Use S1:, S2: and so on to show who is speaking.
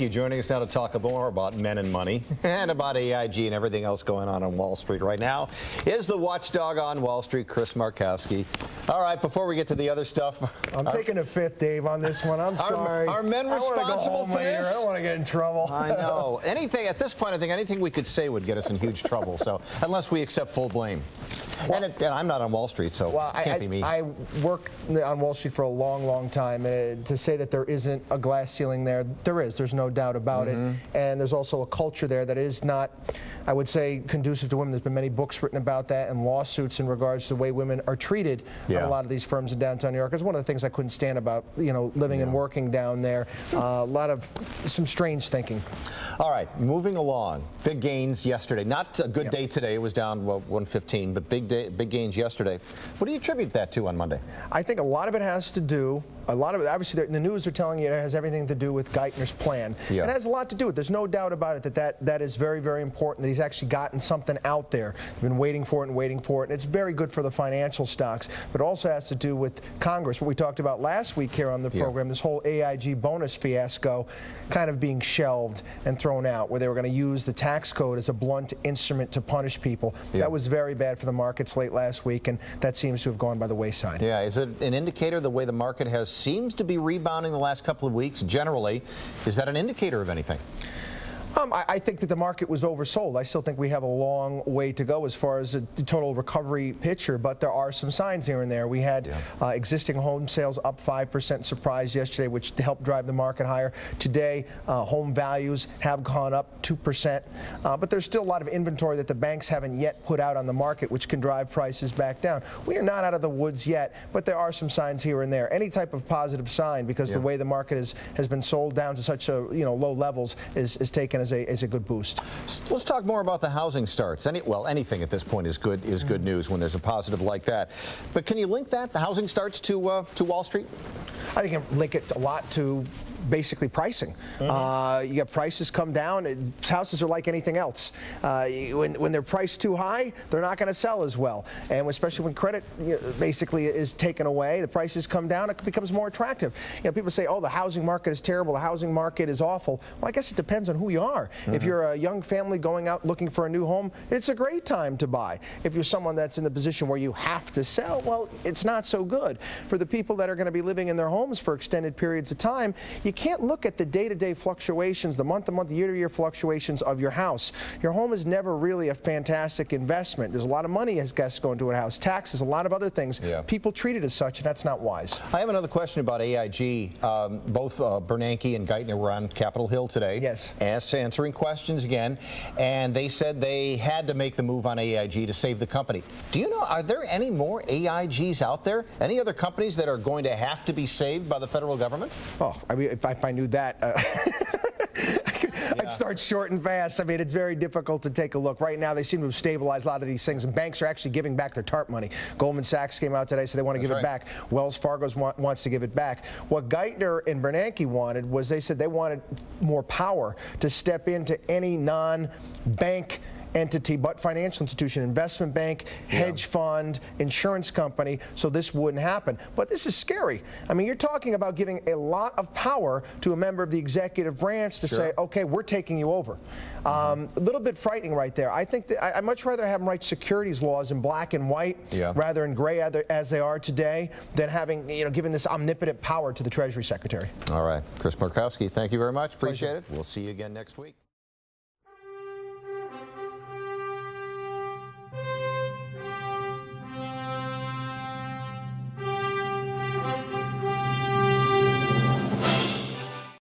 S1: Markowski joining us now to talk more about men and money and about AIG and everything else going on Wall Street right now. Is the watchdog on Wall Street, Chris Markowski. All right, before we get to the other stuff.
S2: I'm taking a fifth, Dave, on this one. I'm sorry.
S1: Are men responsible for this?
S2: I don't want to get in trouble.
S1: I know. Anything, at this point, I think anything we could say would get us in huge trouble, so unless we accept full blame. Well, and I'm not on Wall Street, so it can't be me.
S2: I worked on Wall Street for a long, long time, and to say that there isn't a glass ceiling there, there is. There's no doubt about it. And there's also a culture there that is not, I would say, conducive to women. There's been many books written about that and lawsuits in regards to the way women are treated at a lot of these firms in downtown New York. It's one of the things I couldn't stand about, living and working down there. A lot of some strange thinking.
S1: All right, moving along. Big gains yesterday. Not a good day today. It was down, well, 115, but big gains yesterday. What do you attribute that to on Monday?
S2: I think a lot of it has to do, obviously the news are telling you it has everything to do with Geithner's plan. It has a lot to do with it. There's no doubt about it that is very, very important, that he's actually gotten something out there. They've been waiting for it and waiting for it, and it's very good for the financial stocks, but it also has to do with Congress. What we talked about last week here on the program, this whole AIG bonus fiasco kind of being shelved and thrown out, where they were going to use the tax code as a blunt instrument to punish people. That was very bad for the markets late last week, and that seems to have gone by the wayside. Yeah,
S1: is it an indicator the way the market seems to be rebounding the last couple of weeks generally? Is that an indicator of anything?
S2: I think that the market was oversold. I still think we have a long way to go as far as the total recovery picture, but there are some signs here and there. We had existing home sales up 5% surprise yesterday, which helped drive the market higher. Today, home values have gone up 2%, but there's still a lot of inventory that the banks haven't yet put out on the market, which can drive prices back down. We are not out of the woods yet, but there are some signs here and there. Any type of positive sign, because the way the market has been sold down to such low levels is taken as a good boost.
S1: Let's talk more about the housing starts. Anything at this point is good news when there's a positive like that. But can you link that, the housing starts, to Wall Street?
S2: I think you can link it a lot to basically pricing. You got prices come down. Houses are like anything else. When they're priced too high, they're not going to sell as well. And especially when credit basically is taken away, the prices come down, it becomes more attractive. People say, oh, the housing market is terrible, the housing market is awful. Well, I guess it depends on who you are. If you're a young family going out looking for a new home, it's a great time to buy. If you're someone that's in the position where you have to sell, well, it's not so good. For the people that are going to be living in their homes for extended periods of time, you can't look at the day-to-day fluctuations, the month-to-month, year-to-year fluctuations of your house. Your home is never really a fantastic investment. There's a lot of money as guests go into a house, taxes, a lot of other things. People treat it as such, and that's not wise.
S1: I have another question about AIG. Both Bernanke and Geithner were on Capitol Hill today. Answering questions again, and they said they had to make the move on AIG to save the company. Do you know, are there any more AIGs out there? Any other companies that are going to have to be saved by the federal government?
S2: Oh, I mean, if I knew that, I'd start short and fast. I mean, it's very difficult to take a look. Right now, they seem to have stabilized a lot of these things, and banks are actually giving back their TARP money. Goldman Sachs came out today, so they want to give it back. Wells Fargo wants to give it back. What Geithner and Bernanke wanted was, they said they wanted more power to step into any non-bank entity, but financial institution, investment bank, hedge fund, insurance company, so this wouldn't happen. But this is scary. I mean, you're talking about giving a lot of power to a member of the executive branch to say, okay, we're taking you over. A little bit frightening right there. I think that I'd much rather have them write securities laws in black and white rather than gray as they are today, than having, given this omnipotent power to the Treasury Secretary.
S1: All right. Chris Markowski, thank you very much. Appreciate it. We'll see you again next week.